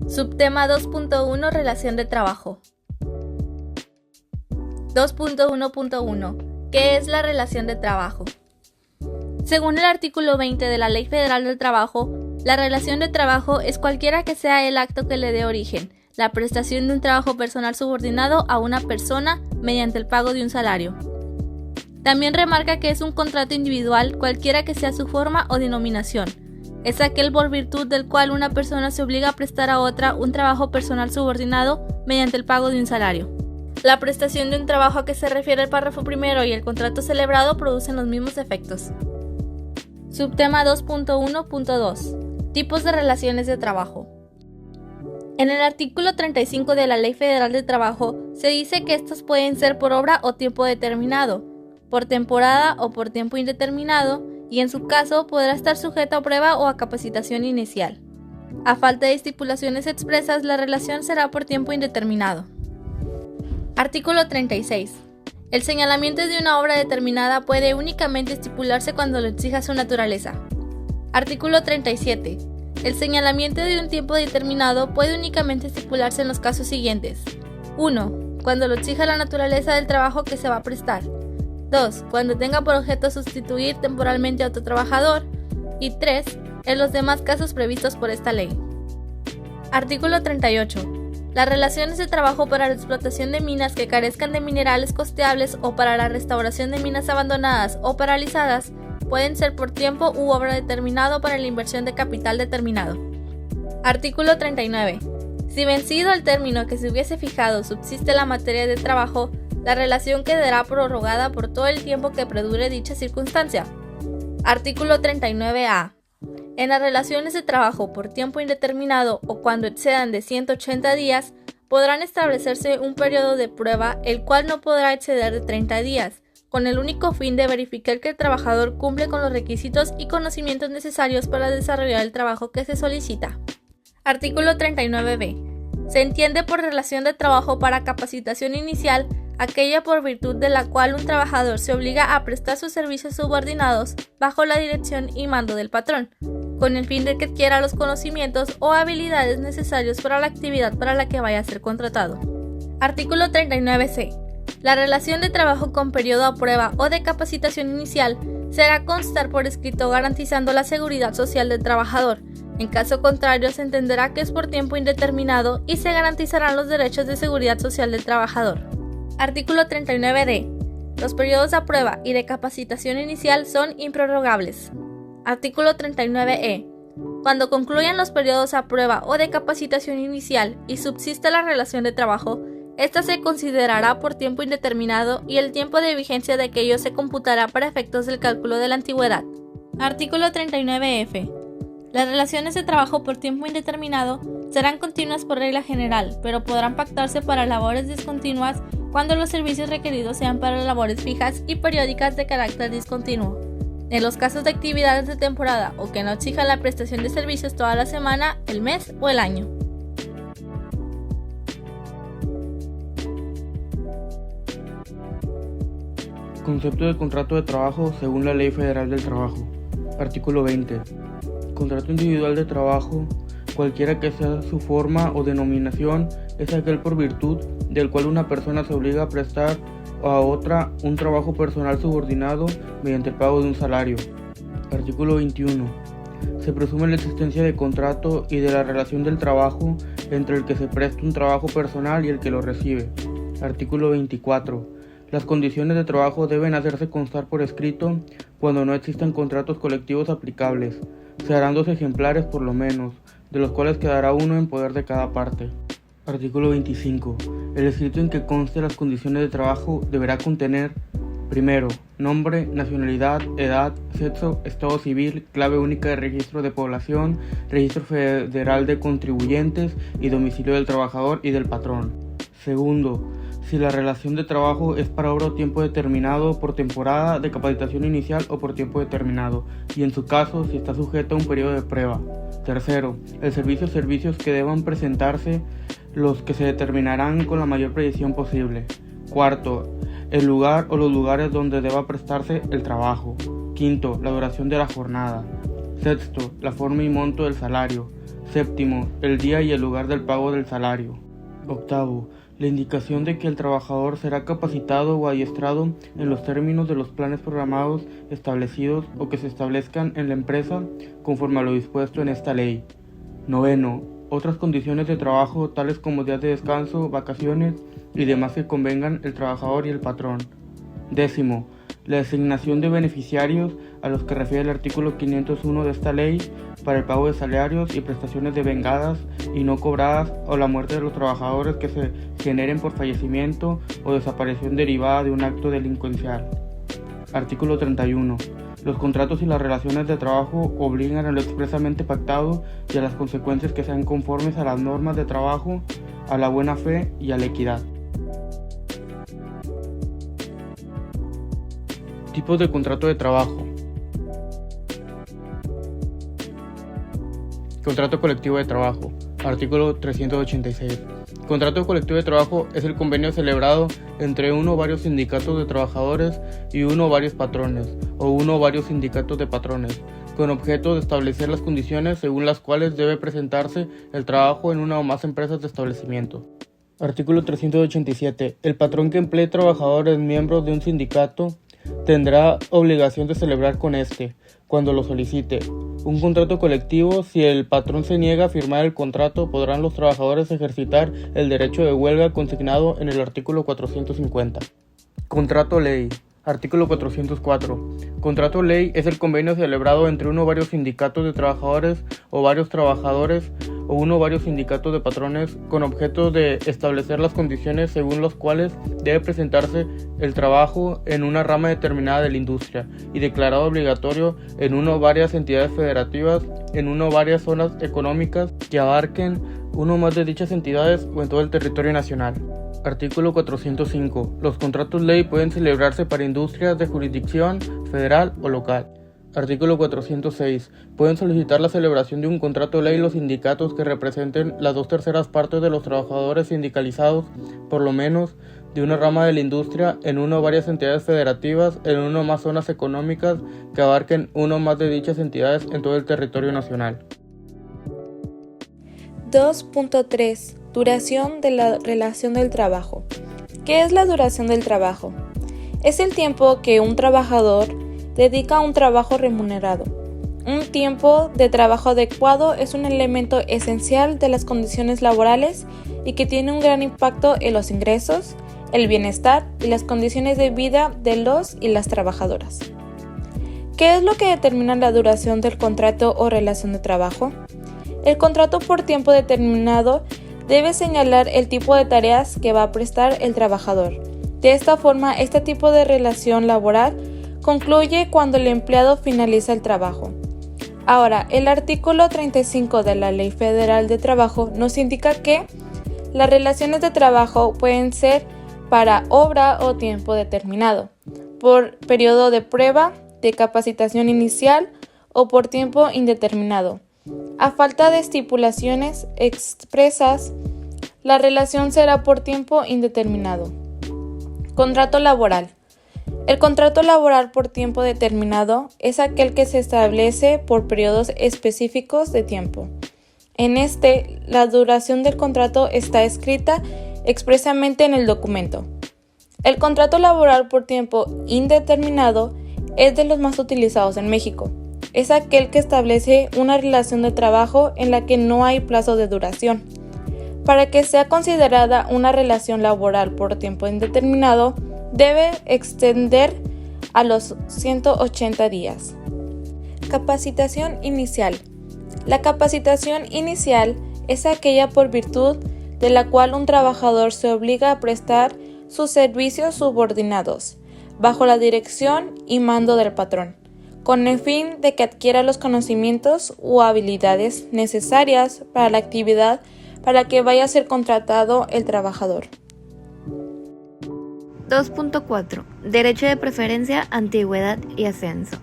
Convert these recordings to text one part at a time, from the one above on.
Subtema 2.1 Relación de trabajo. 2.1.1 ¿Qué es la relación de trabajo? Según el artículo 20 de la Ley Federal del Trabajo, la relación de trabajo es cualquiera que sea el acto que le dé origen, la prestación de un trabajo personal subordinado a una persona mediante el pago de un salario. También remarca que es un contrato individual cualquiera que sea su forma o denominación. Es aquel por virtud del cual una persona se obliga a prestar a otra un trabajo personal subordinado mediante el pago de un salario. La prestación de un trabajo a que se refiere el párrafo primero y el contrato celebrado producen los mismos efectos. Subtema 2.1.2 Tipos de relaciones de trabajo. En el artículo 35 de la Ley Federal de Trabajo se dice que estos pueden ser por obra o tiempo determinado, por temporada o por tiempo indeterminado, y en su caso podrá estar sujeto a prueba o a capacitación inicial. A falta de estipulaciones expresas, la relación será por tiempo indeterminado. Artículo 36. El señalamiento de una obra determinada puede únicamente estipularse cuando lo exija su naturaleza. Artículo 37. El señalamiento de un tiempo determinado puede únicamente estipularse en los casos siguientes. 1. Cuando lo exija la naturaleza del trabajo que se va a prestar. 2. Cuando tenga por objeto sustituir temporalmente a otro trabajador. Y 3. En los demás casos previstos por esta ley. Artículo 38. Las relaciones de trabajo para la explotación de minas que carezcan de minerales costeables o para la restauración de minas abandonadas o paralizadas pueden ser por tiempo u obra determinado para la inversión de capital determinado. Artículo 39. Si vencido el término que se hubiese fijado subsiste la materia de trabajo, la relación quedará prorrogada por todo el tiempo que perdure dicha circunstancia. Artículo 39A. En las relaciones de trabajo por tiempo indeterminado o cuando excedan de 180 días, podrán establecerse un periodo de prueba el cual no podrá exceder de 30 días, con el único fin de verificar que el trabajador cumple con los requisitos y conocimientos necesarios para desarrollar el trabajo que se solicita. Artículo 39b. Se entiende por relación de trabajo para capacitación inicial aquella por virtud de la cual un trabajador se obliga a prestar sus servicios subordinados bajo la dirección y mando del patrón, con el fin de que adquiera los conocimientos o habilidades necesarios para la actividad para la que vaya a ser contratado. Artículo 39c. La relación de trabajo con periodo a prueba o de capacitación inicial será constar por escrito garantizando la seguridad social del trabajador. En caso contrario, se entenderá que es por tiempo indeterminado y se garantizarán los derechos de seguridad social del trabajador. Artículo 39d. Los periodos a prueba y de capacitación inicial son improrrogables. Artículo 39e. Cuando concluyan los periodos a prueba o de capacitación inicial y subsista la relación de trabajo, esta se considerará por tiempo indeterminado y el tiempo de vigencia de aquello se computará para efectos del cálculo de la antigüedad. Artículo 39f. Las relaciones de trabajo por tiempo indeterminado serán continuas por regla general, pero podrán pactarse para labores discontinuas cuando los servicios requeridos sean para labores fijas y periódicas de carácter discontinuo. En los casos de actividades de temporada o que no exijan la prestación de servicios toda la semana, el mes o el año. Concepto de contrato de trabajo según la Ley Federal del Trabajo. Artículo 20. Contrato individual de trabajo, cualquiera que sea su forma o denominación, es aquel por virtud del cual una persona se obliga a prestar a otra un trabajo personal subordinado mediante el pago de un salario. Artículo 21. Se presume la existencia de contrato y de la relación del trabajo entre el que se presta un trabajo personal y el que lo recibe. Artículo 24. Las condiciones de trabajo deben hacerse constar por escrito cuando no existan contratos colectivos aplicables. Se harán 2 ejemplares por lo menos, de los cuales quedará uno en poder de cada parte. Artículo 25. El escrito en que conste las condiciones de trabajo deberá contener: primero, nombre, nacionalidad, edad, sexo, estado civil, clave única de registro de población, registro federal de contribuyentes y domicilio del trabajador y del patrón. Segundo, si la relación de trabajo es para obra o tiempo determinado, por temporada, de capacitación inicial o por tiempo determinado, y en su caso si está sujeto a un periodo de prueba. Tercero, el servicios que deban presentarse, los que se determinarán con la mayor precisión posible. Cuarto, el lugar o los lugares donde deba prestarse el trabajo. Quinto, la duración de la jornada. Sexto, la forma y monto del salario. Séptimo, el día y el lugar del pago del salario. Octavo, la indicación de que el trabajador será capacitado o adiestrado en los términos de los planes programados establecidos o que se establezcan en la empresa conforme a lo dispuesto en esta ley. Noveno, otras condiciones de trabajo tales como días de descanso, vacaciones y demás que convengan el trabajador y el patrón. Décimo, la designación de beneficiarios a los que refiere el artículo 501 de esta ley para el pago de salarios y prestaciones devengadas y no cobradas o la muerte de los trabajadores que se generen por fallecimiento o desaparición derivada de un acto delincuencial. Artículo 31. Los contratos y las relaciones de trabajo obligan a lo expresamente pactado y a las consecuencias que sean conformes a las normas de trabajo, a la buena fe y a la equidad. Tipos de contrato de trabajo. Contrato colectivo de trabajo. Artículo 386. Contrato colectivo de trabajo es el convenio celebrado entre uno o varios sindicatos de trabajadores y uno o varios patrones, o uno o varios sindicatos de patrones, con objeto de establecer las condiciones según las cuales debe presentarse el trabajo en una o más empresas de establecimiento. Artículo 387. El patrón que emplee trabajadores miembros de un sindicato tendrá obligación de celebrar con éste, cuando lo solicite, un contrato colectivo. Si el patrón se niega a firmar el contrato, podrán los trabajadores ejercitar el derecho de huelga consignado en el artículo 450. Contrato ley. Artículo 404. Contrato ley es el convenio celebrado entre uno o varios sindicatos de trabajadores o varios trabajadores o uno o varios sindicatos de patrones con objeto de establecer las condiciones según las cuales debe presentarse el trabajo en una rama determinada de la industria y declarado obligatorio en uno o varias entidades federativas, en uno o varias zonas económicas que abarquen uno o más de dichas entidades o en todo el territorio nacional. Artículo 405. Los contratos ley pueden celebrarse para industrias de jurisdicción federal o local. Artículo 406. Pueden solicitar la celebración de un contrato ley los sindicatos que representen las 2/3 partes de los trabajadores sindicalizados, por lo menos de una rama de la industria, en una o varias entidades federativas, en una o más zonas económicas que abarquen una o más de dichas entidades en todo el territorio nacional. 2.3. Duración de la relación del trabajo. ¿Qué es la duración del trabajo? Es el tiempo que un trabajador dedica a un trabajo remunerado. Un tiempo de trabajo adecuado es un elemento esencial de las condiciones laborales y que tiene un gran impacto en los ingresos, el bienestar y las condiciones de vida de los y las trabajadoras. ¿Qué es lo que determina la duración del contrato o relación de trabajo? El contrato por tiempo determinado debe señalar el tipo de tareas que va a prestar el trabajador. De esta forma, este tipo de relación laboral concluye cuando el empleado finaliza el trabajo. Ahora, el artículo 35 de la Ley Federal de Trabajo nos indica que las relaciones de trabajo pueden ser para obra o tiempo determinado, por periodo de prueba, de capacitación inicial o por tiempo indeterminado. A falta de estipulaciones expresas, la relación será por tiempo indeterminado. Contrato laboral. El contrato laboral por tiempo determinado es aquel que se establece por periodos específicos de tiempo. En este, la duración del contrato está escrita expresamente en el documento. El contrato laboral por tiempo indeterminado es de los más utilizados en México. Es aquel que establece una relación de trabajo en la que no hay plazo de duración. Para que sea considerada una relación laboral por tiempo indeterminado, debe extender a los 180 días. Capacitación inicial. La capacitación inicial es aquella por virtud de la cual un trabajador se obliga a prestar sus servicios subordinados, bajo la dirección y mando del patrón, con el fin de que adquiera los conocimientos u habilidades necesarias para la actividad para que vaya a ser contratado el trabajador. 2.4. Derecho de preferencia, antigüedad y ascenso.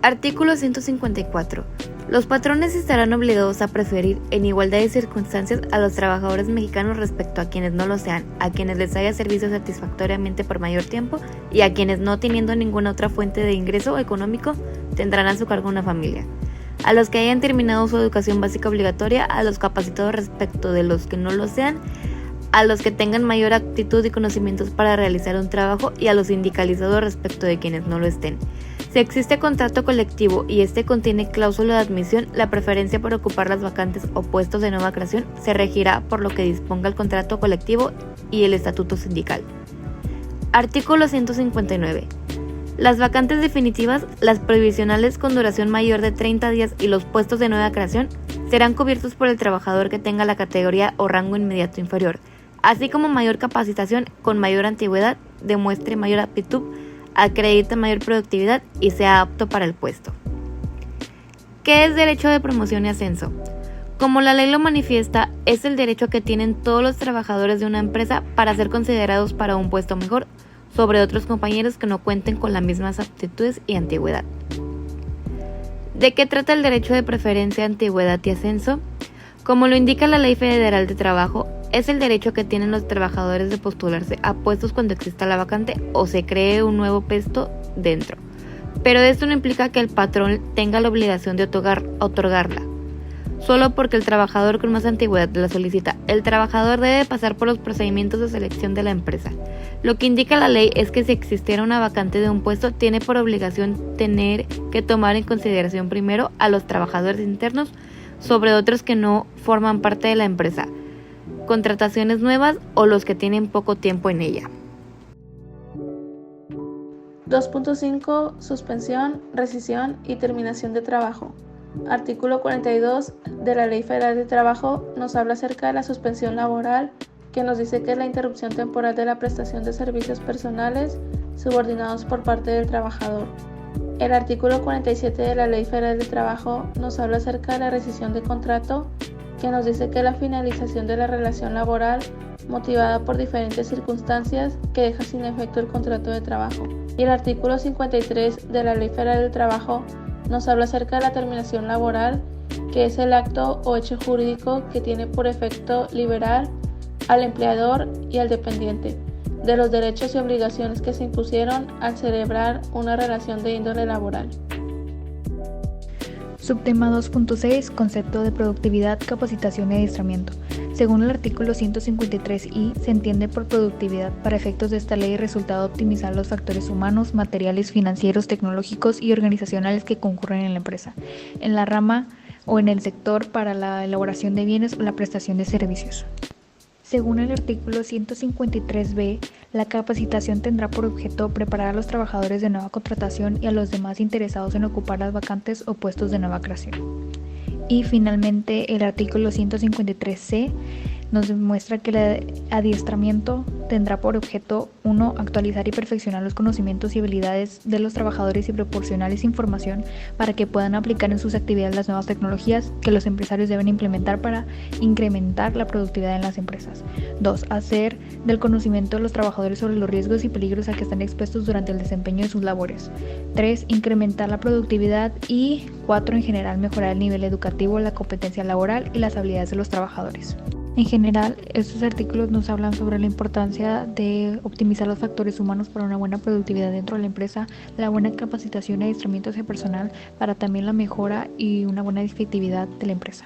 Artículo 154. Los patrones estarán obligados a preferir en igualdad de circunstancias a los trabajadores mexicanos respecto a quienes no lo sean, a quienes les haya servido satisfactoriamente por mayor tiempo y a quienes no teniendo ninguna otra fuente de ingreso económico tendrán a su cargo una familia. a los que hayan terminado su educación básica obligatoria, a los capacitados respecto de los que no lo sean, a los que tengan mayor aptitud y conocimientos para realizar un trabajo y a los sindicalizados respecto de quienes no lo estén. Si existe contrato colectivo y este contiene cláusula de admisión, la preferencia por ocupar las vacantes o puestos de nueva creación se regirá por lo que disponga el contrato colectivo y el estatuto sindical. Artículo 159. Las vacantes definitivas, las provisionales con duración mayor de 30 días y los puestos de nueva creación serán cubiertos por el trabajador que tenga la categoría o rango inmediato inferior, así como mayor capacitación con mayor antigüedad, demuestre mayor aptitud, acredite mayor productividad y sea apto para el puesto. ¿Qué es derecho de promoción y ascenso? Como la ley lo manifiesta, es el derecho que tienen todos los trabajadores de una empresa para ser considerados para un puesto mejor sobre otros compañeros que no cuenten con las mismas aptitudes y antigüedad. ¿De qué trata el derecho de preferencia, antigüedad y ascenso? Como lo indica la Ley Federal de Trabajo, es el derecho que tienen los trabajadores de postularse a puestos cuando exista la vacante o se cree un nuevo puesto dentro. Pero esto no implica que el patrón tenga la obligación de otorgarla, solo porque el trabajador con más antigüedad la solicita. El trabajador debe pasar por los procedimientos de selección de la empresa. Lo que indica la ley es que si existiera una vacante de un puesto, tiene por obligación tener que tomar en consideración primero a los trabajadores internos sobre otros que no forman parte de la empresa, contrataciones nuevas o los que tienen poco tiempo en ella. 2.5. Suspensión, rescisión y terminación de trabajo. Artículo 42 de la Ley Federal de Trabajo nos habla acerca de la suspensión laboral, que nos dice que es la interrupción temporal de la prestación de servicios personales subordinados por parte del trabajador. El artículo 47 de la Ley Federal de Trabajo nos habla acerca de la rescisión de contrato, que nos dice que es la finalización de la relación laboral motivada por diferentes circunstancias que deja sin efecto el contrato de trabajo. Y el artículo 53 de la Ley Federal del Trabajo nos habla acerca de la terminación laboral, que es el acto o hecho jurídico que tiene por efecto liberar al empleador y al dependiente de los derechos y obligaciones que se impusieron al celebrar una relación de índole laboral. Subtema 2.6. Concepto de productividad, capacitación y adiestramiento. Según el artículo 153i, se entiende por productividad, para efectos de esta ley, el resultado de optimizar los factores humanos, materiales, financieros, tecnológicos y organizacionales que concurren en la empresa, en la rama o en el sector para la elaboración de bienes o la prestación de servicios. Según el artículo 153b, la capacitación tendrá por objeto preparar a los trabajadores de nueva contratación y a los demás interesados en ocupar las vacantes o puestos de nueva creación. Y finalmente, el artículo 153c nos demuestra que el adiestramiento tendrá por objeto 1. Actualizar y perfeccionar los conocimientos y habilidades de los trabajadores y proporcionarles información para que puedan aplicar en sus actividades las nuevas tecnologías que los empresarios deben implementar para incrementar la productividad en las empresas. 2. Hacer del conocimiento de los trabajadores sobre los riesgos y peligros a que están expuestos durante el desempeño de sus labores. 3. Incrementar la productividad y 4. En general, mejorar el nivel educativo, la competencia laboral y las habilidades de los trabajadores. En general, estos artículos nos hablan sobre la importancia de optimizar los factores humanos para una buena productividad dentro de la empresa, la buena capacitación y adiestramiento hacia personal para también la mejora y una buena efectividad de la empresa.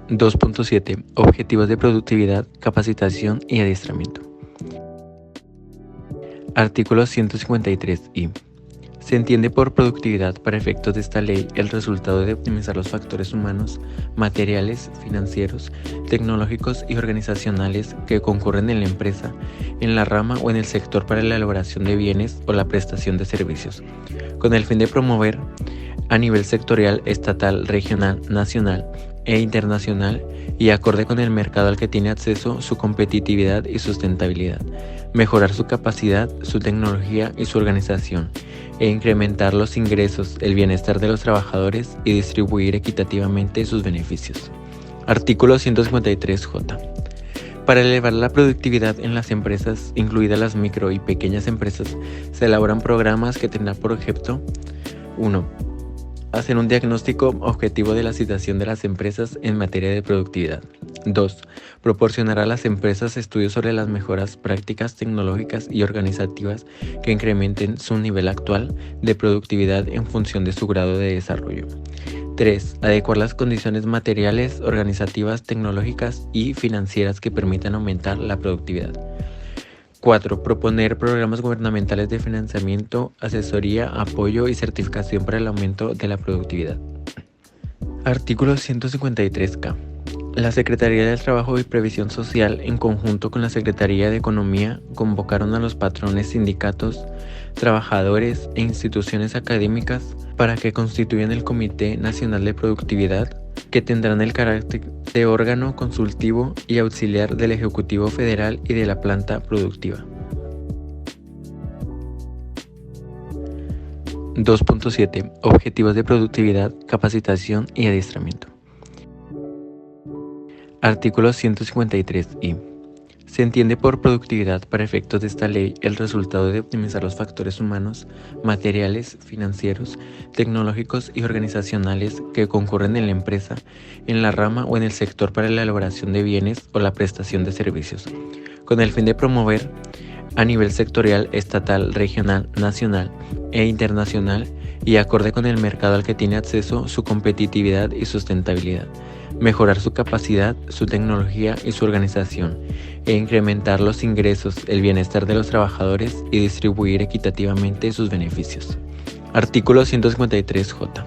2.7. Objetivos de productividad, capacitación y adiestramiento. Artículo 153i. Se entiende por productividad, para efectos de esta ley, el resultado de optimizar los factores humanos, materiales, financieros, tecnológicos y organizacionales que concurren en la empresa, en la rama o en el sector para la elaboración de bienes o la prestación de servicios, con el fin de promover a nivel sectorial, estatal, regional, nacional e internacional y acorde con el mercado al que tiene acceso, su competitividad y sustentabilidad, mejorar su capacidad, su tecnología y su organización, e incrementar los ingresos, el bienestar de los trabajadores y distribuir equitativamente sus beneficios. Artículo 153j. Para elevar la productividad en las empresas, incluidas las micro y pequeñas empresas, se elaboran programas que tendrán por objeto 1. Hacer un diagnóstico objetivo de la situación de las empresas en materia de productividad. 2. Proporcionar a las empresas estudios sobre las mejoras prácticas tecnológicas y organizativas que incrementen su nivel actual de productividad en función de su grado de desarrollo. 3. Adecuar las condiciones materiales, organizativas, tecnológicas y financieras que permitan aumentar la productividad. 4. Proponer programas gubernamentales de financiamiento, asesoría, apoyo y certificación para el aumento de la productividad. Artículo 153K. La Secretaría del Trabajo y Previsión Social, en conjunto con la Secretaría de Economía, convocaron a los patrones, sindicatos, trabajadores e instituciones académicas para que constituyan el Comité Nacional de Productividad, que tendrán el carácter de órgano consultivo y auxiliar del Ejecutivo Federal y de la planta productiva. 2.7. Objetivos de productividad, capacitación y adiestramiento. Artículo 153I. Se entiende por productividad para efectos de esta ley el resultado de optimizar los factores humanos, materiales, financieros, tecnológicos y organizacionales que concurren en la empresa, en la rama o en el sector para la elaboración de bienes o la prestación de servicios, con el fin de promover a nivel sectorial, estatal, regional, nacional e internacional y acorde con el mercado al que tiene acceso su competitividad y sustentabilidad, mejorar su capacidad, su tecnología y su organización, e incrementar los ingresos, el bienestar de los trabajadores y distribuir equitativamente sus beneficios. Artículo 153J.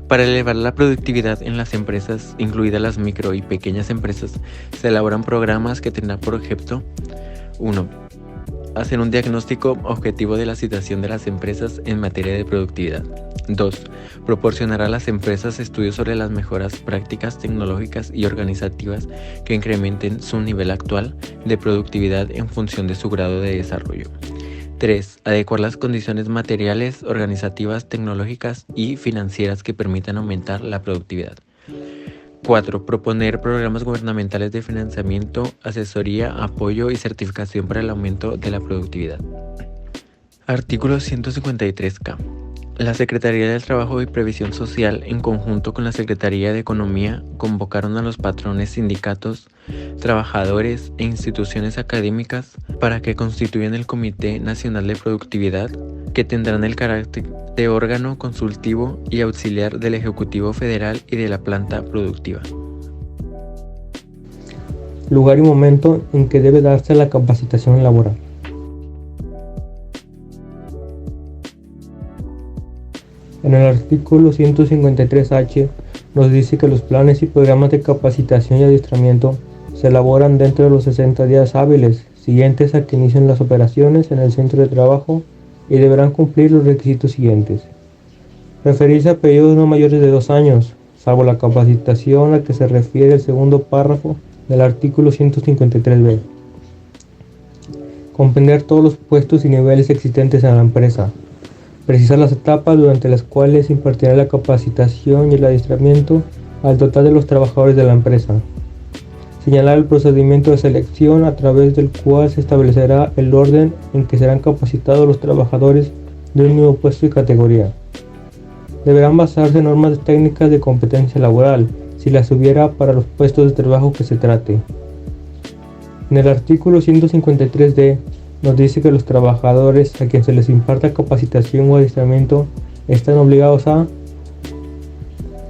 Para elevar la productividad en las empresas, incluidas las micro y pequeñas empresas, se elaboran programas que tendrán por objeto 1. Hacer un diagnóstico objetivo de la situación de las empresas en materia de productividad. 2. Proporcionar a las empresas estudios sobre las mejoras prácticas tecnológicas y organizativas que incrementen su nivel actual de productividad en función de su grado de desarrollo. 3. Adecuar las condiciones materiales, organizativas, tecnológicas y financieras que permitan aumentar la productividad. 4. Proponer programas gubernamentales de financiamiento, asesoría, apoyo y certificación para el aumento de la productividad. Artículo 153K. La Secretaría del Trabajo y Previsión Social, en conjunto con la Secretaría de Economía, convocaron a los patrones, sindicatos, trabajadores e instituciones académicas para que constituyan el Comité Nacional de Productividad, que tendrán el carácter de órgano consultivo y auxiliar del Ejecutivo Federal y de la planta productiva. Lugar y momento en que debe darse la capacitación laboral. En el artículo 153H nos dice que los planes y programas de capacitación y adiestramiento se elaboran dentro de los 60 días hábiles siguientes a que inicien las operaciones en el centro de trabajo y deberán cumplir los requisitos siguientes. Referirse a periodos no mayores de 2 años, salvo la capacitación a que se refiere el segundo párrafo del artículo 153b. Comprender todos los puestos y niveles existentes en la empresa. Precisar las etapas durante las cuales se impartirá la capacitación y el adiestramiento al total de los trabajadores de la empresa. Señalar el procedimiento de selección a través del cual se establecerá el orden en que serán capacitados los trabajadores de un mismo puesto y categoría. Deberán basarse en normas técnicas de competencia laboral, si las hubiera para los puestos de trabajo que se trate. En el artículo 153d nos dice que los trabajadores a quienes se les imparta capacitación o adiestramiento están obligados a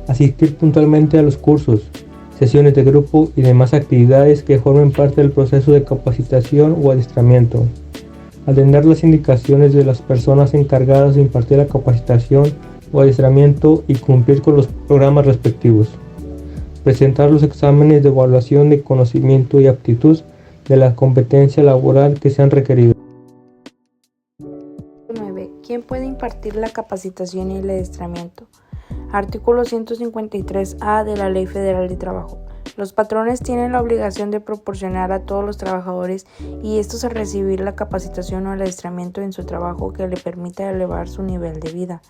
asistir puntualmente a los cursos, sesiones de grupo y demás actividades que formen parte del proceso de capacitación o adiestramiento, atender las indicaciones de las personas encargadas de impartir la capacitación o adiestramiento y cumplir con los programas respectivos, presentar los exámenes de evaluación de conocimiento y aptitud de la competencia laboral que sean requeridos. 9. ¿Quién puede impartir la capacitación y el adiestramiento? Artículo 153A de la Ley Federal de Trabajo. Los patrones tienen la obligación de proporcionar a todos los trabajadores y estos a recibir la capacitación o el adiestramiento en su trabajo que le permita elevar su nivel de vida,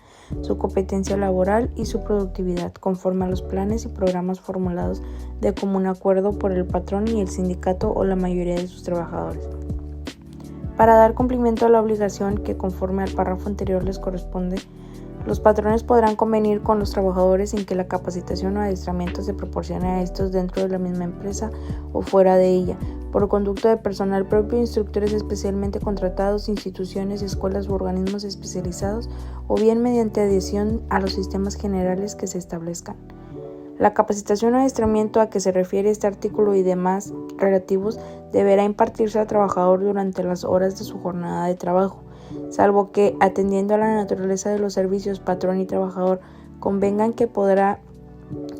su competencia laboral y su productividad conforme a los planes y programas formulados de común acuerdo por el patrón y el sindicato o la mayoría de sus trabajadores. Para dar cumplimiento a la obligación que conforme al párrafo anterior les corresponde, Los patrones podrán convenir con los trabajadores en que la capacitación o adiestramiento se proporcione a estos dentro de la misma empresa o fuera de ella, por conducto de personal propio, instructores especialmente contratados, instituciones, escuelas u organismos especializados, o bien mediante adhesión a los sistemas generales que se establezcan. La capacitación o adiestramiento a que se refiere este artículo y demás relativos deberá impartirse al trabajador durante las horas de su jornada de trabajo, salvo que, atendiendo a la naturaleza de los servicios, patrón y trabajador convengan que podrá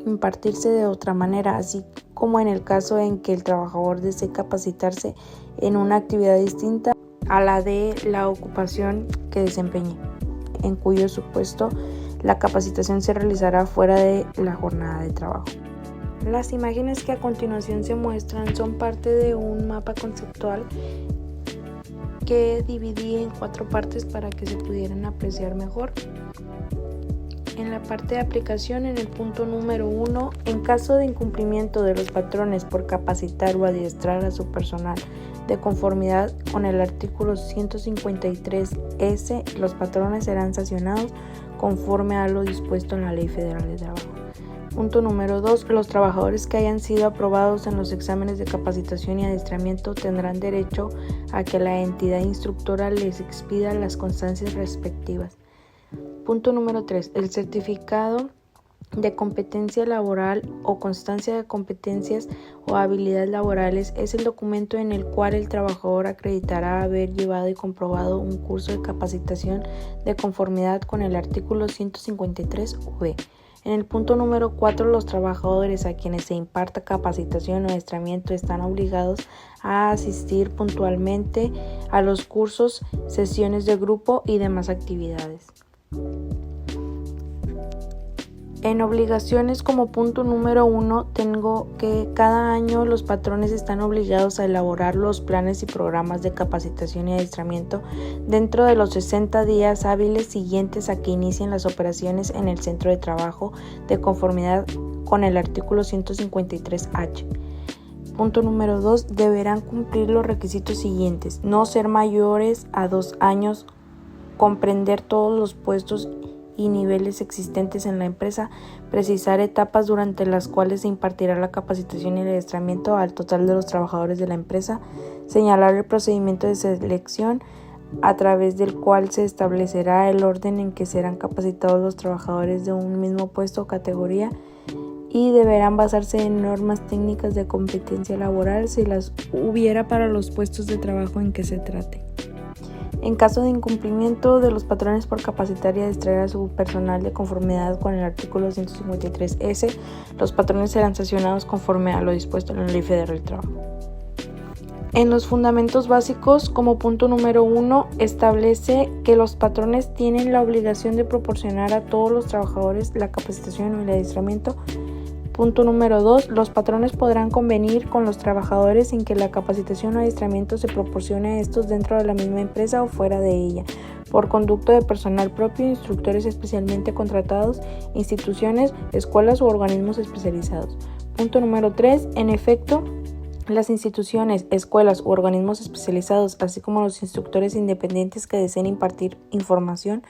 impartirse de otra manera, así como en el caso en que el trabajador desee capacitarse en una actividad distinta a la de la ocupación que desempeñe, en cuyo supuesto la capacitación se realizará fuera de la jornada de trabajo. Las imágenes que a continuación se muestran son parte de un mapa conceptual que dividí en 4 partes para que se pudieran apreciar mejor. En la parte de aplicación, en el punto número 1, en caso de incumplimiento de los patrones por capacitar o adiestrar a su personal de conformidad con el artículo 153S, los patrones serán sancionados conforme a lo dispuesto en la Ley Federal de Trabajo. Punto número 2. Los trabajadores que hayan sido aprobados en los exámenes de capacitación y adiestramiento tendrán derecho a que la entidad instructora les expida las constancias respectivas. Punto número 3. El certificado de competencia laboral o constancia de competencias o habilidades laborales es el documento en el cual el trabajador acreditará haber llevado y comprobado un curso de capacitación de conformidad con el artículo 153V. En el punto número 4, los trabajadores a quienes se imparta capacitación o adiestramiento están obligados a asistir puntualmente a los cursos, sesiones de grupo y demás actividades. En obligaciones, como punto número 1, tengo que cada año los patrones están obligados a elaborar los planes y programas de capacitación y adiestramiento dentro de los 60 días hábiles siguientes a que inicien las operaciones en el centro de trabajo de conformidad con el artículo 153H. Punto número 2. Deberán cumplir los requisitos siguientes: no ser mayores a 2 años, comprender todos los puestos y niveles existentes en la empresa, precisar etapas durante las cuales se impartirá la capacitación y el adiestramiento al total de los trabajadores de la empresa, señalar el procedimiento de selección a través del cual se establecerá el orden en que serán capacitados los trabajadores de un mismo puesto o categoría, y deberán basarse en normas técnicas de competencia laboral si las hubiera para los puestos de trabajo en que se trate. En caso de incumplimiento de los patrones por capacitar y adiestrar a su personal de conformidad con el artículo 153S, los patrones serán sancionados conforme a lo dispuesto en la Ley Federal del Trabajo. En los fundamentos básicos, como punto número 1, establece que los patrones tienen la obligación de proporcionar a todos los trabajadores la capacitación o el adiestramiento. Punto número 2. Los patrones podrán convenir con los trabajadores en que la capacitación o adiestramiento se proporcione a estos dentro de la misma empresa o fuera de ella, por conducto de personal propio, instructores especialmente contratados, instituciones, escuelas u organismos especializados. Punto número 3. En efecto, las instituciones, escuelas u organismos especializados, así como los instructores independientes que deseen impartir información,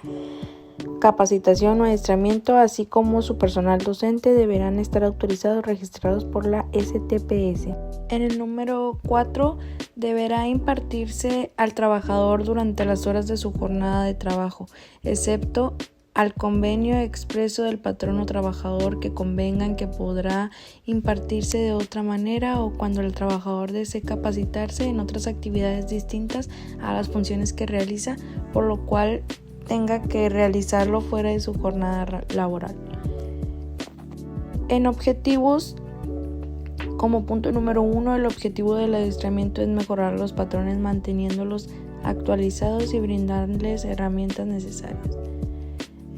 capacitación o adiestramiento, así como su personal docente, deberán estar autorizados, registrados por la STPS. En el número 4, deberá impartirse al trabajador durante las horas de su jornada de trabajo, excepto al convenio expreso del patrón o trabajador que convengan que podrá impartirse de otra manera, o cuando el trabajador desee capacitarse en otras actividades distintas a las funciones que realiza, por lo cual tenga que realizarlo fuera de su jornada laboral. En objetivos, como punto número 1, el objetivo del adiestramiento es mejorar los patrones manteniéndolos actualizados y brindarles herramientas necesarias.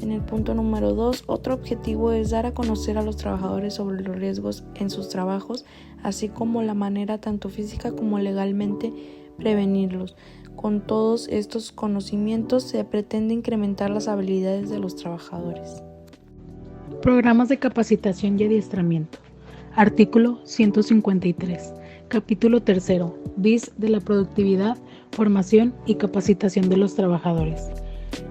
En el punto número 2, otro objetivo es dar a conocer a los trabajadores sobre los riesgos en sus trabajos, así como la manera tanto física como legalmente prevenirlos. Con todos estos conocimientos se pretende incrementar las habilidades de los trabajadores. Programas de capacitación y adiestramiento. Artículo 153. Capítulo 3. bis de la productividad, formación y capacitación de los trabajadores.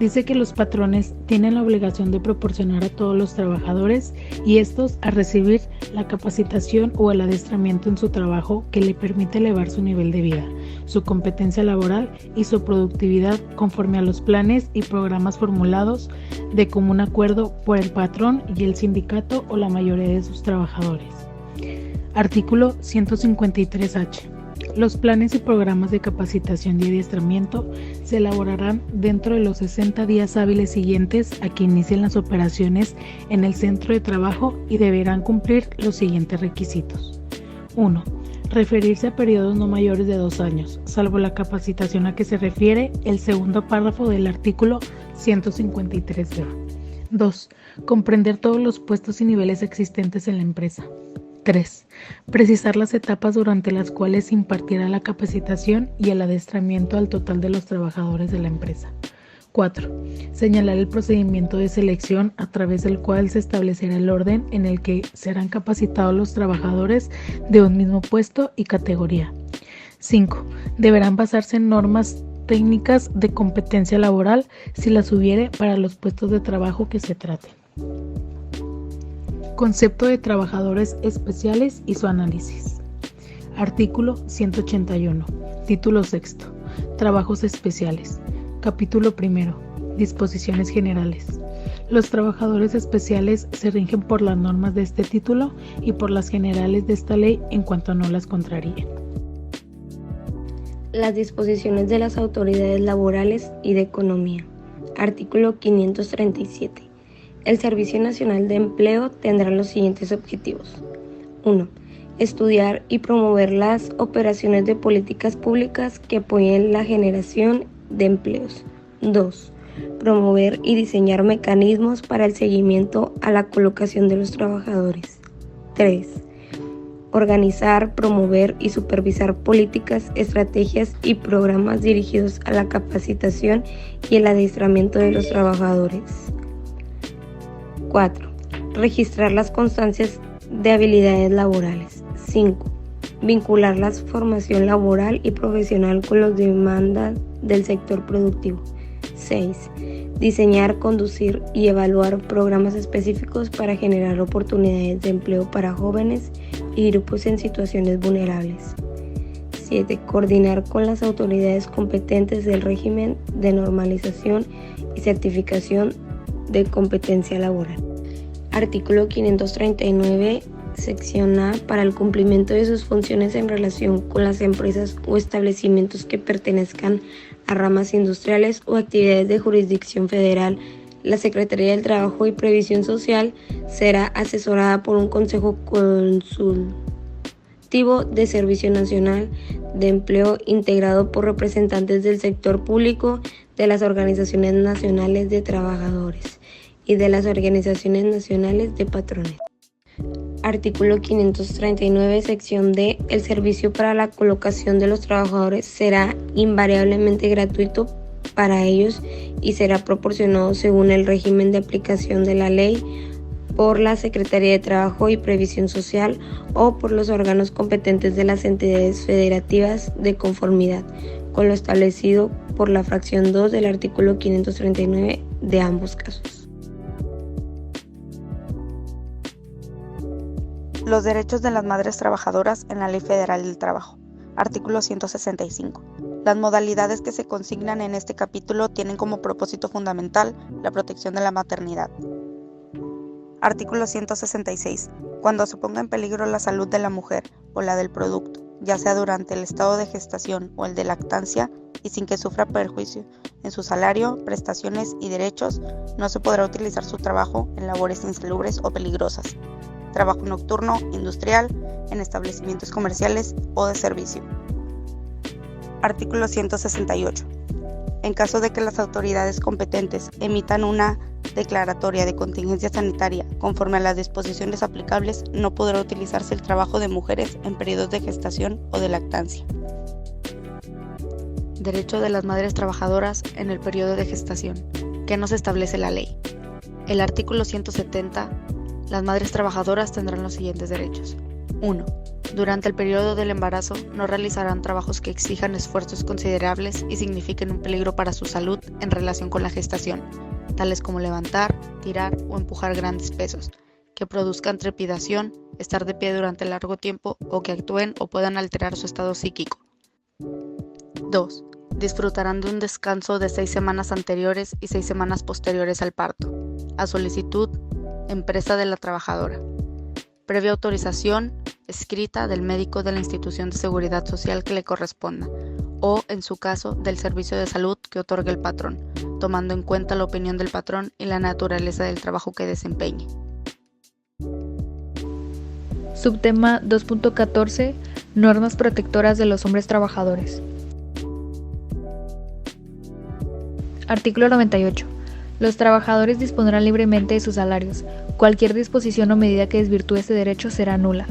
dice que los patrones tienen la obligación de proporcionar a todos los trabajadores y estos a recibir la capacitación o el adiestramiento en su trabajo que le permite elevar su nivel de vida, su competencia laboral y su productividad conforme a los planes y programas formulados de común acuerdo por el patrón y el sindicato o la mayoría de sus trabajadores. Artículo 153H. Los planes y programas de capacitación y adiestramiento se elaborarán dentro de los 60 días hábiles siguientes a que inicien las operaciones en el centro de trabajo y deberán cumplir los siguientes requisitos. 1. Referirse a periodos no mayores de 2 años, salvo la capacitación a que se refiere el segundo párrafo del artículo 153b. 2. Comprender todos los puestos y niveles existentes en la empresa. 3. Precisar las etapas durante las cuales se impartirá la capacitación y el adiestramiento al total de los trabajadores de la empresa. 4. Señalar el procedimiento de selección a través del cual se establecerá el orden en el que serán capacitados los trabajadores de un mismo puesto y categoría. 5. Deberán basarse en normas técnicas de competencia laboral si las hubiere para los puestos de trabajo que se traten. Concepto de trabajadores especiales y su análisis. Artículo 181. Título 6. Trabajos especiales. Capítulo 1. Disposiciones generales. Los trabajadores especiales se rigen por las normas de este título y por las generales de esta ley en cuanto no las contraríen. Las disposiciones de las autoridades laborales y de economía. Artículo 537. El Servicio Nacional de Empleo tendrá los siguientes objetivos. 1. Estudiar y promover las operaciones de políticas públicas que apoyen la generación de empleos. 2. Promover y diseñar mecanismos para el seguimiento a la colocación de los trabajadores. 3. Organizar, promover y supervisar políticas, estrategias y programas dirigidos a la capacitación y el adiestramiento de los trabajadores. 4. Registrar las constancias de habilidades laborales. 5. Vincular la formación laboral y profesional con las demandas del sector productivo. 6. Diseñar, conducir y evaluar programas específicos para generar oportunidades de empleo para jóvenes y grupos en situaciones vulnerables. 7. Coordinar con las autoridades competentes del régimen de normalización y certificación de competencia laboral. Artículo 539, sección A, para el cumplimiento de sus funciones en relación con las empresas o establecimientos que pertenezcan a ramas industriales o actividades de jurisdicción federal, la Secretaría del Trabajo y Previsión Social será asesorada por un Consejo Consultivo de Servicio Nacional de Empleo integrado por representantes del sector público, de las organizaciones nacionales de trabajadores y de las organizaciones nacionales de patrones. Artículo 539, sección D. El servicio para la colocación de los trabajadores será invariablemente gratuito para ellos y será proporcionado según el régimen de aplicación de la ley por la Secretaría de Trabajo y Previsión Social o por los órganos competentes de las entidades federativas de conformidad con lo establecido por la fracción 2 del artículo 539 de ambos casos. Los derechos de las madres trabajadoras en la Ley Federal del Trabajo. Artículo 165. Las modalidades que se consignan en este capítulo tienen como propósito fundamental la protección de la maternidad. Artículo 166. Cuando se ponga en peligro la salud de la mujer o la del producto, ya sea durante el estado de gestación o el de lactancia, y sin que sufra perjuicio en su salario, prestaciones y derechos, no se podrá utilizar su trabajo en labores insalubres o peligrosas. Trabajo nocturno, industrial, en establecimientos comerciales o de servicio. Artículo 168. En caso de que las autoridades competentes emitan una declaratoria de contingencia sanitaria conforme a las disposiciones aplicables, no podrá utilizarse el trabajo de mujeres en periodos de gestación o de lactancia. Derecho de las madres trabajadoras en el periodo de gestación, que nos establece la ley. El artículo 170. Las madres trabajadoras tendrán los siguientes derechos. 1. Durante el periodo del embarazo no realizarán trabajos que exijan esfuerzos considerables y signifiquen un peligro para su salud en relación con la gestación, tales como levantar, tirar o empujar grandes pesos, que produzcan trepidación, estar de pie durante largo tiempo o que actúen o puedan alterar su estado psíquico. 2. Disfrutarán de un descanso de 6 semanas anteriores y 6 semanas posteriores al parto, a solicitud, empresa de la trabajadora, previa autorización escrita del médico de la institución de seguridad social que le corresponda, o, en su caso, del servicio de salud que otorgue el patrón, tomando en cuenta la opinión del patrón y la naturaleza del trabajo que desempeñe. Subtema 2.14 Normas protectoras de los hombres trabajadores. Artículo 98. Los trabajadores dispondrán libremente de sus salarios. Cualquier disposición o medida que desvirtúe este derecho será nula.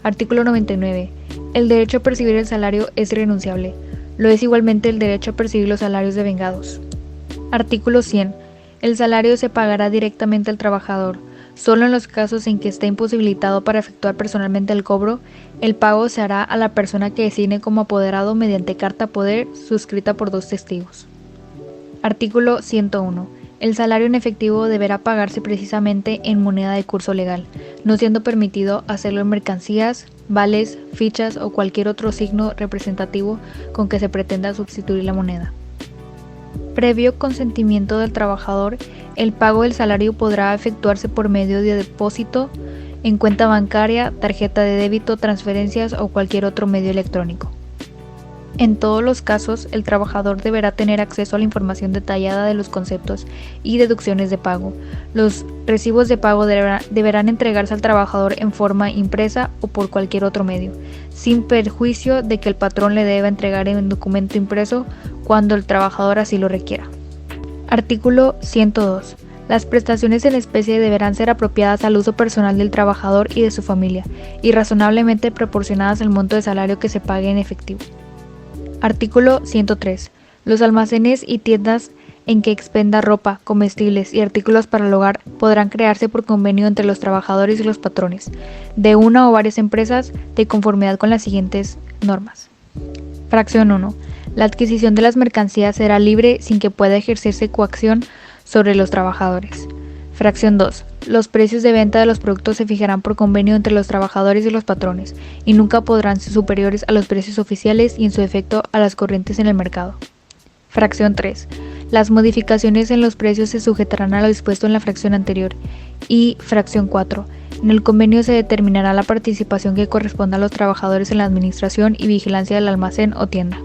Artículo 99. El derecho a percibir el salario es irrenunciable. Lo es igualmente el derecho a percibir los salarios devengados. Artículo 100. El salario se pagará directamente al trabajador. Solo en los casos en que esté imposibilitado para efectuar personalmente el cobro, el pago se hará a la persona que designe como apoderado mediante carta poder suscrita por 2 testigos. Artículo 101. El salario en efectivo deberá pagarse precisamente en moneda de curso legal, no siendo permitido hacerlo en mercancías, vales, fichas o cualquier otro signo representativo con que se pretenda sustituir la moneda. Previo consentimiento del trabajador, el pago del salario podrá efectuarse por medio de depósito en cuenta bancaria, tarjeta de débito, transferencias o cualquier otro medio electrónico. En todos los casos, el trabajador deberá tener acceso a la información detallada de los conceptos y deducciones de pago. Los recibos de pago deberán entregarse al trabajador en forma impresa o por cualquier otro medio, sin perjuicio de que el patrón le deba entregar en un documento impreso cuando el trabajador así lo requiera. Artículo 102. Las prestaciones en especie deberán ser apropiadas al uso personal del trabajador y de su familia, y razonablemente proporcionadas al monto de salario que se pague en efectivo. Artículo 103. Los almacenes y tiendas en que expenda ropa, comestibles y artículos para el hogar podrán crearse por convenio entre los trabajadores y los patrones de una o varias empresas de conformidad con las siguientes normas. Fracción 1. La adquisición de las mercancías será libre sin que pueda ejercerse coacción sobre los trabajadores. Fracción 2. Los precios de venta de los productos se fijarán por convenio entre los trabajadores y los patrones y nunca podrán ser superiores a los precios oficiales y en su efecto a las corrientes en el mercado. Fracción 3. Las modificaciones en los precios se sujetarán a lo dispuesto en la fracción anterior. Y fracción 4. En el convenio se determinará la participación que corresponda a los trabajadores en la administración y vigilancia del almacén o tienda.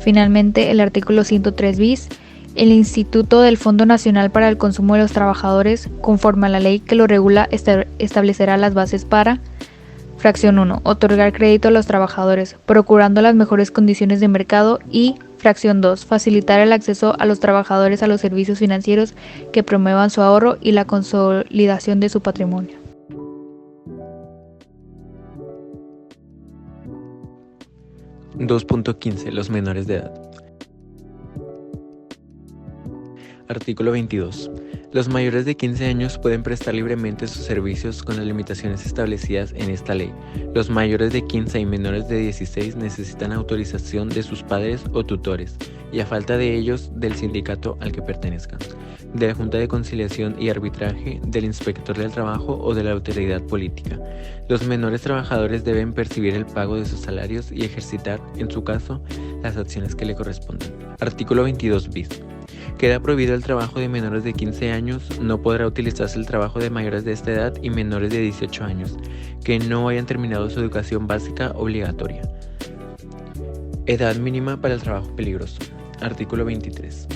Finalmente, el artículo 103 bis. El Instituto del Fondo Nacional para el Consumo de los Trabajadores, conforme a la ley que lo regula, establecerá las bases para: fracción 1. Otorgar crédito a los trabajadores, procurando las mejores condiciones de mercado y fracción 2. Facilitar el acceso a los trabajadores a los servicios financieros que promuevan su ahorro y la consolidación de su patrimonio. (2.15) Los menores de edad. Artículo 22. Los mayores de 15 años pueden prestar libremente sus servicios con las limitaciones establecidas en esta ley. Los mayores de 15 y menores de 16 necesitan autorización de sus padres o tutores, y a falta de ellos, del sindicato al que pertenezcan, de la Junta de Conciliación y Arbitraje, del Inspector del Trabajo o de la autoridad política. Los menores trabajadores deben percibir el pago de sus salarios y ejercitar, en su caso, las acciones que le correspondan. Artículo 22 bis. Queda prohibido el trabajo de menores de 15 años, no podrá utilizarse el trabajo de mayores de esta edad y menores de 18 años, que no hayan terminado su educación básica obligatoria. Edad mínima para el trabajo peligroso. Artículo 23.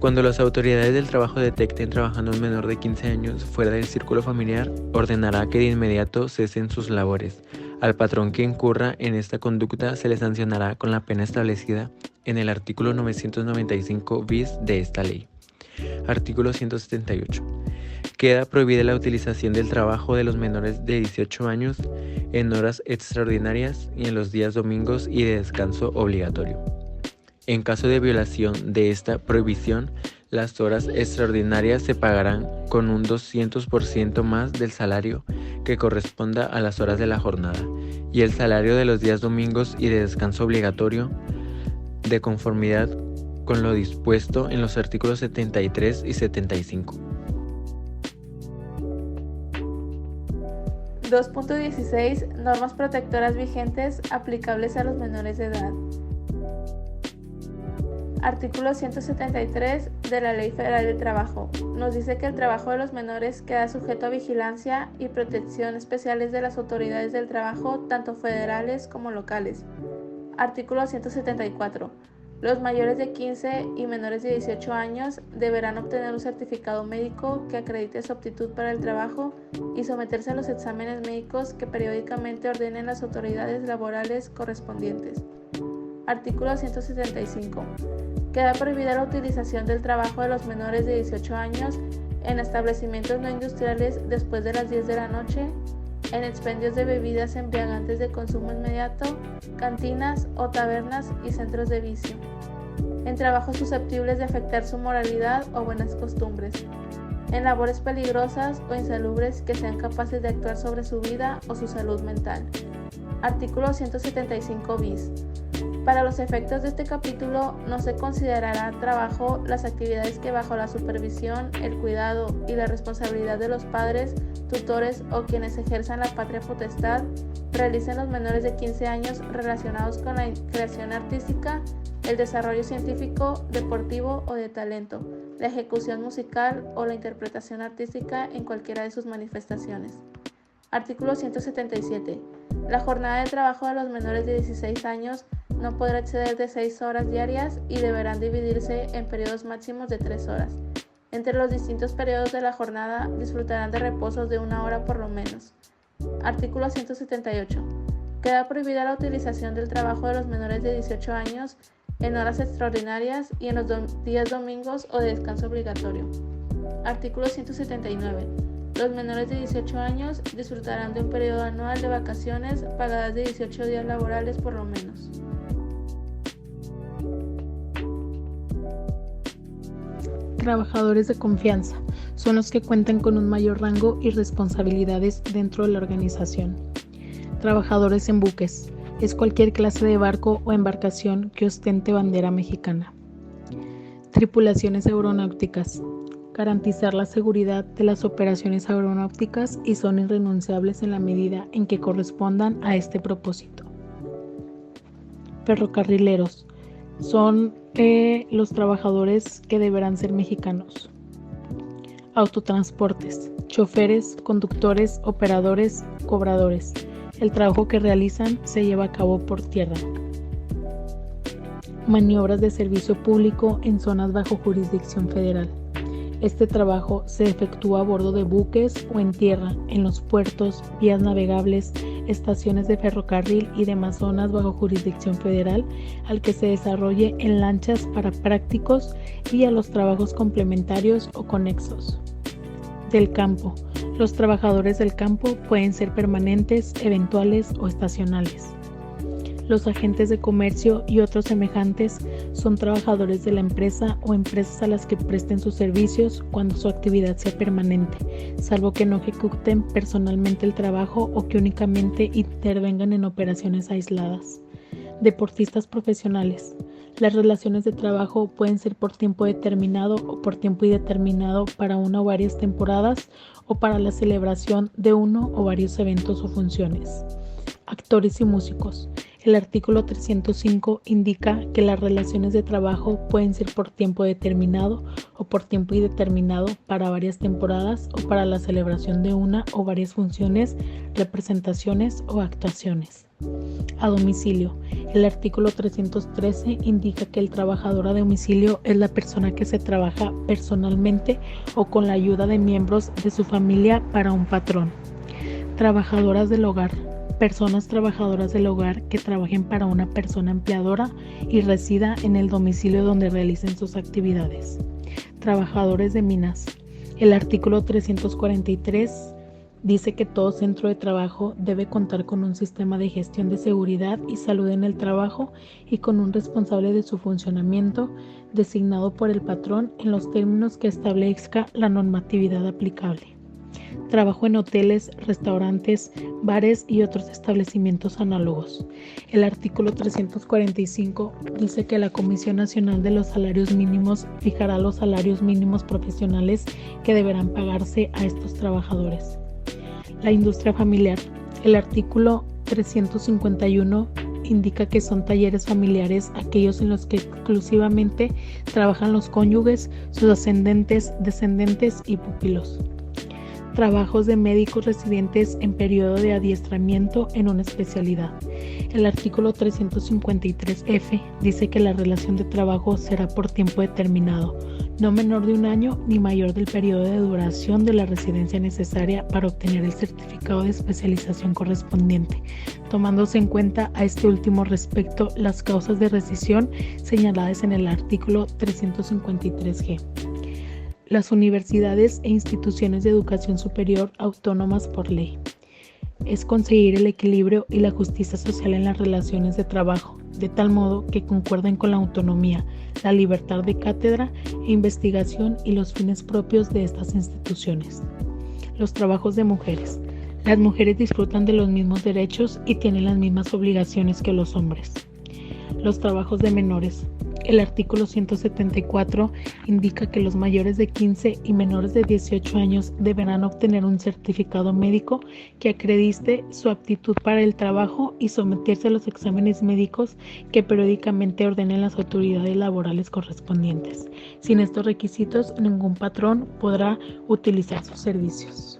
Cuando las autoridades del trabajo detecten trabajando un menor de 15 años fuera del círculo familiar, ordenará que de inmediato cesen sus labores. Al patrón que incurra en esta conducta se le sancionará con la pena establecida en el artículo 995 bis de esta ley. Artículo 178. Queda prohibida la utilización del trabajo de los menores de 18 años en horas extraordinarias y en los días domingos y de descanso obligatorio. En caso de violación de esta prohibición, las horas extraordinarias se pagarán con un 200% más del salario que corresponda a las horas de la jornada, y el salario de los días domingos y de descanso obligatorio, de conformidad con lo dispuesto en los artículos 73 y 75. 2.16 Normas protectoras vigentes aplicables a los menores de edad. Artículo 173 de la Ley Federal del Trabajo. Nos dice que el trabajo de los menores queda sujeto a vigilancia y protección especiales de las autoridades del trabajo, tanto federales como locales. Artículo 174. Los mayores de 15 y menores de 18 años deberán obtener un certificado médico que acredite su aptitud para el trabajo y someterse a los exámenes médicos que periódicamente ordenen las autoridades laborales correspondientes. Artículo 175. Queda prohibida la utilización del trabajo de los menores de 18 años en establecimientos no industriales después de las 10 de la noche, en expendios de bebidas embriagantes de consumo inmediato, cantinas o tabernas y centros de vicio, en trabajos susceptibles de afectar su moralidad o buenas costumbres, en labores peligrosas o insalubres que sean capaces de actuar sobre su vida o su salud mental. Artículo 175 bis. Para los efectos de este capítulo no se considerará trabajo las actividades que bajo la supervisión, el cuidado y la responsabilidad de los padres, tutores o quienes ejerzan la patria potestad realicen los menores de 15 años relacionados con la creación artística, el desarrollo científico, deportivo o de talento, la ejecución musical o la interpretación artística en cualquiera de sus manifestaciones. Artículo 177. La jornada de trabajo de los menores de 16 años no podrá exceder de 6 horas diarias y deberán dividirse en periodos máximos de 3 horas. Entre los distintos periodos de la jornada disfrutarán de reposos de 1 hora por lo menos. Artículo 178. Queda prohibida la utilización del trabajo de los menores de 18 años en horas extraordinarias y en los días domingos o de descanso obligatorio. Artículo 179. Los menores de 18 años disfrutarán de un periodo anual de vacaciones pagadas de 18 días laborales por lo menos. Trabajadores de confianza son los que cuentan con un mayor rango y responsabilidades dentro de la organización. Trabajadores en buques es cualquier clase de barco o embarcación que ostente bandera mexicana. Tripulaciones aeronáuticas. Garantizar la seguridad de las operaciones aeronáuticas y son irrenunciables en la medida en que correspondan a este propósito. Ferrocarrileros son los trabajadores que deberán ser mexicanos. Autotransportes, choferes, conductores, operadores, cobradores. El trabajo que realizan se lleva a cabo por tierra. Maniobras de servicio público en zonas bajo jurisdicción federal. Este trabajo se efectúa a bordo de buques o en tierra, en los puertos, vías navegables, estaciones de ferrocarril y demás zonas bajo jurisdicción federal, al que se desarrolle en lanchas para prácticos y a los trabajos complementarios o conexos. Del campo. Los trabajadores del campo pueden ser permanentes, eventuales o estacionales. Los agentes de comercio y otros semejantes son trabajadores de la empresa o empresas a las que presten sus servicios cuando su actividad sea permanente, salvo que no ejecuten personalmente el trabajo o que únicamente intervengan en operaciones aisladas. Deportistas profesionales. Las relaciones de trabajo pueden ser por tiempo determinado o por tiempo indeterminado para una o varias temporadas o para la celebración de uno o varios eventos o funciones. Actores y músicos. El artículo 305 indica que las relaciones de trabajo pueden ser por tiempo determinado o por tiempo indeterminado para varias temporadas o para la celebración de una o varias funciones, representaciones o actuaciones. A domicilio. El artículo 313 indica que el trabajador a domicilio es la persona que se trabaja personalmente o con la ayuda de miembros de su familia para un patrón. Trabajadoras del hogar. Personas trabajadoras del hogar que trabajen para una persona empleadora y resida en el domicilio donde realicen sus actividades. Trabajadores de minas. El artículo 343 dice que todo centro de trabajo debe contar con un sistema de gestión de seguridad y salud en el trabajo y con un responsable de su funcionamiento designado por el patrón en los términos que establezca la normatividad aplicable. trabajo en hoteles, restaurantes, bares y otros establecimientos análogos. El artículo 345 dice que la Comisión Nacional de los Salarios Mínimos fijará los salarios mínimos profesionales que deberán pagarse a estos trabajadores. La industria familiar. El artículo 351 indica que son talleres familiares aquellos en los que exclusivamente trabajan los cónyuges, sus ascendentes, descendentes y pupilos. Trabajos de médicos residentes en periodo de adiestramiento en una especialidad. El artículo 353F dice que la relación de trabajo será por tiempo determinado, no menor de 1 año ni mayor del periodo de duración de la residencia necesaria para obtener el certificado de especialización correspondiente, tomándose en cuenta a este último respecto las causas de rescisión señaladas en el artículo 353G. Las universidades e instituciones de educación superior autónomas por ley. Es conseguir el equilibrio y la justicia social en las relaciones de trabajo, de tal modo que concuerden con la autonomía, la libertad de cátedra e investigación y los fines propios de estas instituciones. Los trabajos de mujeres. Las mujeres disfrutan de los mismos derechos y tienen las mismas obligaciones que los hombres. Los trabajos de menores. El artículo 174 indica que los mayores de 15 y menores de 18 años deberán obtener un certificado médico que acredite su aptitud para el trabajo y someterse a los exámenes médicos que periódicamente ordenen las autoridades laborales correspondientes. Sin estos requisitos, ningún patrón podrá utilizar sus servicios.